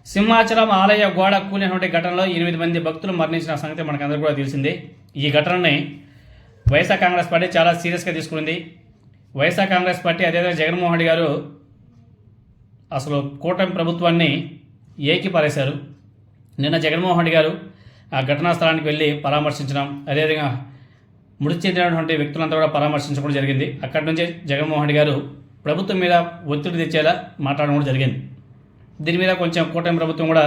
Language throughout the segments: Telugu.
సింహాచలం ఆలయ గోడ కూలినటువంటి ఘటనలో 8 మంది భక్తులు మరణించిన సంగతి మనకందరూ కూడా తెలిసిందే. ఈ ఘటనని వైఎస్ఆర్ కాంగ్రెస్ పార్టీ చాలా సీరియస్గా తీసుకుంది. వైఎస్ఆర్ కాంగ్రెస్ పార్టీ అదేవిధంగా జగన్మోహన్ రెడ్డి గారు అసలు కూటమి ప్రభుత్వాన్ని ఏకిపారేశారు. నిన్న జగన్మోహన్ రెడ్డి గారు ఆ ఘటనా స్థలానికి వెళ్ళి పరామర్శించడం, అదేవిధంగా మృతి చెందినటువంటి వ్యక్తులంతా కూడా పరామర్శించడం కూడా జరిగింది. అక్కడి నుంచే జగన్మోహన్ రెడ్డి గారు ప్రభుత్వం మీద ఒత్తిడి తెచ్చేలా మాట్లాడడం కూడా జరిగింది. దీని మీద కొంచెం కూటమి ప్రభుత్వం కూడా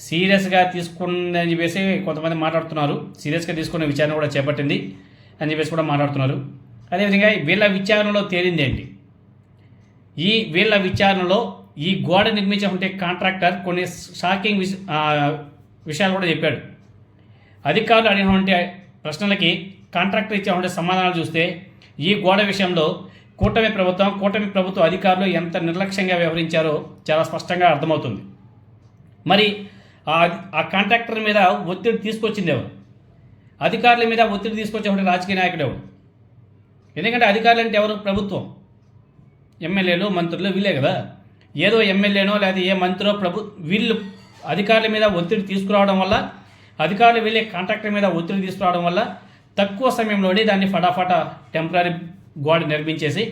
సీరియస్గా తీసుకుందని చెప్పేసి కొంతమంది మాట్లాడుతున్నారు. సీరియస్గా తీసుకునే విచారణ కూడా చేపట్టింది అని చెప్పేసి కూడా మాట్లాడుతున్నారు. అదేవిధంగా వీళ్ళ విచారణలో తేలింది ఏంటి? వీళ్ళ విచారణలో ఈ గోడ నిర్మించే కాంట్రాక్టర్ కొన్ని షాకింగ్ విషయాలు కూడా చెప్పాడు. అధికారులు అడిగినటువంటి ప్రశ్నలకి కాంట్రాక్టర్ ఇచ్చేటువంటి సమాధానాలు చూస్తే ఈ గోడ విషయంలో కూటమి ప్రభుత్వ అధికారులు ఎంత నిర్లక్ష్యంగా వ్యవహరించారో చాలా స్పష్టంగా అర్థమవుతుంది. మరి ఆ కాంట్రాక్టర్ మీద ఒత్తిడి తీసుకొచ్చింది ఎవరు? అధికారుల మీద ఒత్తిడి తీసుకొచ్చేటువంటి రాజకీయ నాయకుడు ఎవరు? ఎందుకంటే అధికారులు అంటే ఎవరు? ప్రభుత్వం, ఎమ్మెల్యేలు, మంత్రులు వీళ్ళే కదా. ఏదో ఎమ్మెల్యేనో లేదా ఏ మంత్రో వీళ్ళు అధికారుల మీద ఒత్తిడి తీసుకురావడం వల్ల, అధికారులు వెళ్ళే కాంట్రాక్టర్ మీద ఒత్తిడి తీసుకురావడం వల్ల తక్కువ సమయంలోనే దాన్ని ఫటాఫట టెంపరీ గోడ నిర్మించేసి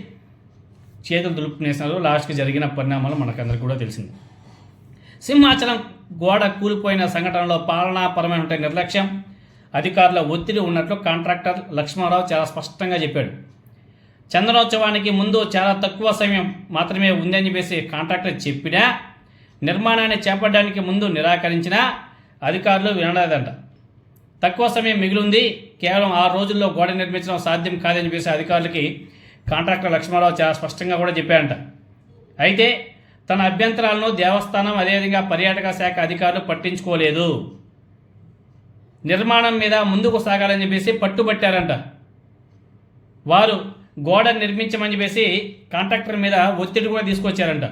చేతులు దులుపుకునేసినారు. లాస్ట్కి జరిగిన పరిణామాలు మనకందరికీ కూడా తెలిసింది. సింహాచలం గోడ కూలిపోయిన సంఘటనలో పాలనాపరమైన నిర్లక్ష్యం, అధికారుల ఒత్తిడి ఉన్నట్లు కాంట్రాక్టర్ లక్ష్మణరావు చాలా స్పష్టంగా చెప్పాడు. చందనోత్సవానికి ముందు చాలా తక్కువ సమయం మాత్రమే ఉందని చెప్పేసి కాంట్రాక్టర్ చెప్పినా, నిర్మాణాన్ని చేపట్టడానికి ముందు నిరాకరించినా అధికారులు వినలేదంట. తక్కువ సమయం మిగిలింది, కేవలం 6 రోజుల్లో గోడ నిర్మించడం సాధ్యం కాదని చెప్పేసి అధికారులకి కాంట్రాక్టర్ లక్ష్మణరావు చాలా స్పష్టంగా కూడా చెప్పారంట. అయితే తన అభ్యంతరాలను దేవస్థానం అదేవిధంగా పర్యాటక శాఖ అధికారులు పట్టించుకోలేదు. నిర్మాణం మీద ముందుకు సాగాలని చెప్పేసి పట్టుబట్టారంట. వారు గోడ నిర్మించమని చెప్పేసి కాంట్రాక్టర్ మీద ఒత్తిడి కూడా తీసుకొచ్చారంట.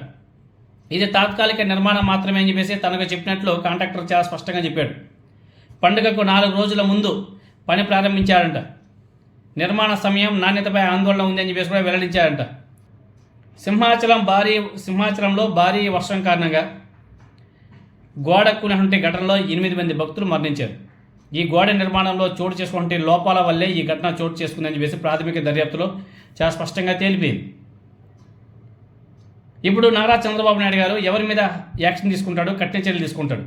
ఇది తాత్కాలిక నిర్మాణం మాత్రమే అని చెప్పేసి తనకు చెప్పినట్లు కాంట్రాక్టర్ చాలా స్పష్టంగా చెప్పాడు. పండుగకు 4 రోజుల ముందు పని ప్రారంభించారంట. నిర్మాణ సమయం, నాణ్యతపై ఆందోళన ఉందని చెప్పేసి కూడా వెల్లడించారంట. సింహాచలంలో భారీ వర్షం కారణంగా గోడ కూలినటువంటి ఘటనలో 8 మంది భక్తులు మరణించారు. ఈ గోడ నిర్మాణంలో చోటు చేసుకునే లోపాల వల్లే ఈ ఘటన చోటు చేసుకుందని చెప్పేసి ప్రాథమిక దర్యాప్తులో చాలా స్పష్టంగా తేలిపోయింది. ఇప్పుడు నారా చంద్రబాబు నాయుడు గారు ఎవరి మీద యాక్షన్ తీసుకుంటాడు? కఠిన చర్యలు తీసుకుంటాడు.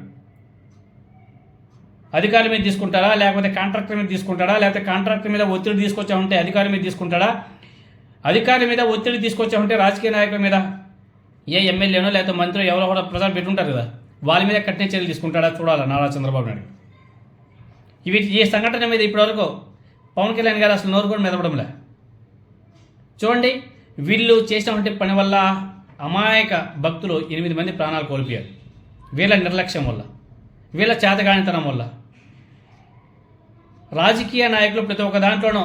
అధికారుల మీద తీసుకుంటారా, లేకపోతే కాంట్రాక్టర్ మీద తీసుకుంటాడా, లేకపోతే కాంట్రాక్టర్ మీద ఒత్తిడి తీసుకొచ్చా ఉంటే అధికారుల మీద తీసుకుంటాడా, అధికారుల మీద ఒత్తిడి తీసుకొచ్చా ఉంటే రాజకీయ నాయకుల మీద, ఏ ఎమ్మెల్యేనో లేకపోతే మంత్రి ఎవరో కూడా ప్రజలు పెట్టుంటారు కదా, వాళ్ళ మీద కఠిన చర్యలు తీసుకుంటాడా చూడాలా నారా చంద్రబాబు నాయుడు. ఈ సంఘటన మీద ఇప్పటివరకు పవన్ కళ్యాణ్ గారు అసలు నోరు కూడా మెదపడంలే. చూడండి, వీళ్ళు చేసినటువంటి పని వల్ల అమాయక భక్తులు 8 మంది ప్రాణాలు కోల్పోయారు. వీళ్ళ నిర్లక్ష్యం వల్ల, వీళ్ళ చేతగానితనం వల్ల. రాజకీయ నాయకులు ప్రతి ఒక్క దాంట్లోనూ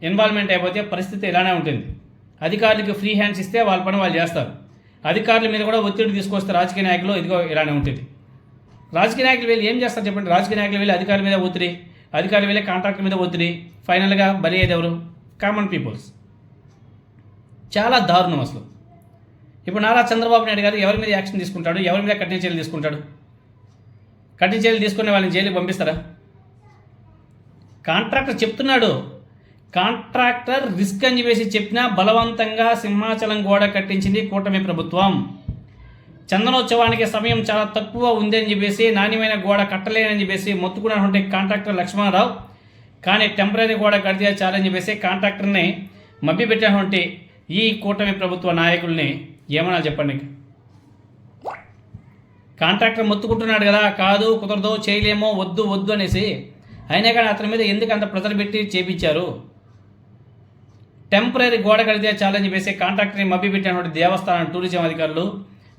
ఇన్వాల్వ్మెంట్ అయిపోతే పరిస్థితి ఇలానే ఉంటుంది. అధికారులకు ఫ్రీ హ్యాండ్స్ ఇస్తే వాళ్ళ పని వాళ్ళు చేస్తారు. అధికారుల మీద కూడా ఒత్తిడి తీసుకొస్తే రాజకీయ నాయకులు ఇదిగో ఇలానే ఉంటుంది. రాజకీయ నాయకులు వీళ్ళు ఏం చేస్తారు చెప్పండి? రాజకీయ నాయకులు వీళ్ళు అధికారుల మీద ఒత్తిడి, అధికారులు వీళ్ళే కాంట్రాక్టర్ మీద ఒత్తిడి, ఫైనల్గా బలి అయ్యేది ఎవరు? Common peoples. చాలా దారుణం అసలు. ఇప్పుడు నారా చంద్రబాబు నాయుడు గారు ఎవరి మీద యాక్షన్ తీసుకుంటాడు? ఎవరి మీద కఠిన చర్యలు తీసుకుంటాడు? కఠిన చర్యలు తీసుకునే వాళ్ళని జైలుకి పంపిస్తారా? కాంట్రాక్టర్ చెప్తున్నాడు, కాంట్రాక్టర్ రిస్క్ అని చెప్పేసి చెప్పినా బలవంతంగా సింహాచలం గోడ కట్టించింది కూటమి ప్రభుత్వం. చందనోత్సవానికి సమయం చాలా తక్కువ ఉందని చెప్పేసి నాణ్యమైన గోడ కట్టలేనని చెప్పేసి మొత్తుకున్నటువంటి కాంట్రాక్టర్ లక్ష్మణరావు, కానీ టెంపరీ గోడ కడితే చాలని చెప్పేసి కాంట్రాక్టర్ని మభ్యపెట్టినటువంటి ఈ కూటమి ప్రభుత్వ నాయకుల్ని ఏమన్నా చెప్పండి. కాంట్రాక్టర్ మొత్తుకుంటున్నాడు కదా, కాదు కుదరదు చేయలేమో వద్దు అనేసి. అయినా కానీ అతని మీద ఎందుకు అంత ప్రెజర్ పెట్టి చేపించారు? టెంపరీ గోడ కడితే చాలని చెప్పేసి కాంట్రాక్టర్ని మభ్యపెట్టినటువంటి దేవస్థానం టూరిజం అధికారులు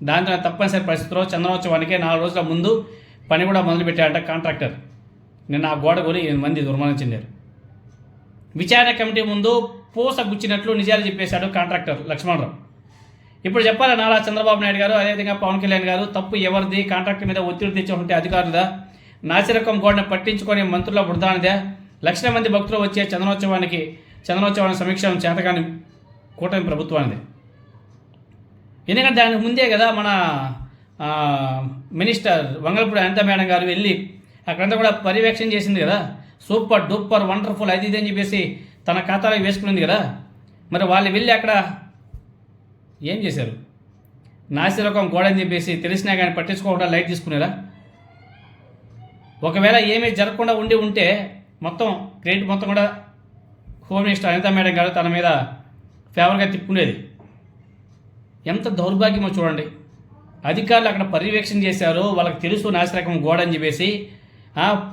దాంతో తప్పనిసరి పరిస్థితిలో చందనోత్సవానికి 4 రోజుల ముందు పని కూడా మొదలుపెట్టారంట కాంట్రాక్టర్. నిన్న ఆ గోడ కూలి 8 మంది దుర్మరణం చెందారు. విచారణ కమిటీ ముందు పూస గుచ్చినట్లు నిజాలు చెప్పేశాడు కాంట్రాక్టర్ లక్ష్మణరావు. ఇప్పుడు చెప్పాలి నారా చంద్రబాబు నాయుడు గారు, అదేవిధంగా పవన్ కళ్యాణ్ గారు, తప్పు ఎవరిది? కాంట్రాక్టర్ మీద ఒత్తిడి తెచ్చుకుంటే అధికారులదా? నాసిరకం గోడను పట్టించుకొని మంత్రుల బృందానిదే? లక్షల మంది భక్తులు వచ్చే చందనోత్సవాన్ని సమీక్షను చేతగాని కూటమి ప్రభుత్వానిది. ఎందుకంటే దానికి ముందే కదా మన మినిస్టర్ వంగలపూడి అనిత మేడం గారు వెళ్ళి అక్కడంతా కూడా పర్యవేక్షణ చేసింది కదా, సూపర్ డూపర్ వండర్ఫుల్ అది ఇది అని చెప్పేసి తన ఖాతాలో వేసుకునింది కదా. మరి వాళ్ళు వెళ్ళి అక్కడ ఏం చేశారు? నాసిరకం గోడ అని చెప్పేసి తెలిసినా కానీ పట్టించుకోకుండా లైట్ తీసుకునేరా? ఒకవేళ ఏమీ జరగకుండా ఉంటే మొత్తం క్రెడిట్ మొత్తం కూడా హోమ్ మినిస్టర్ అనిత మేడం గారు తన మీద ఫేవర్గా తిప్పుకునేది. ఎంత దౌర్భాగ్యమో చూడండి. అధికారులు అక్కడ పర్యవేక్షణ చేశారు, వాళ్ళకి తెలుసు నాసిరకం గోడ అని చెప్పేసి.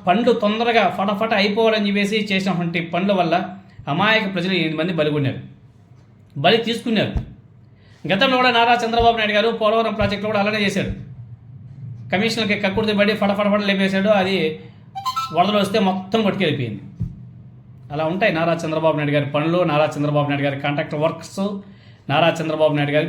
పండ్లు తొందరగా ఫటాఫట అయిపోవాలని చెప్పేసి చేసినటువంటి పనుల వల్ల అమాయక ప్రజలు 8 మంది బలి తీసుకున్నారు. గతంలో కూడా నారా చంద్రబాబు నాయుడు గారు పోలవరం ప్రాజెక్టులో కూడా అలానే చేశాడు. కమిషనర్కి కక్కుర్తి పడి ఫటఫట లేపేశాడు, అది వరదలు వస్తే మొత్తం కొట్టుకెళ్ళిపోయింది. అలా ఉంటాయి నారా చంద్రబాబు నాయుడు గారి పనులు, నారా చంద్రబాబు నాయుడు గారి కాంట్రాక్ట్ వర్క్స్, నారా చంద్రబాబు నాయుడు గారి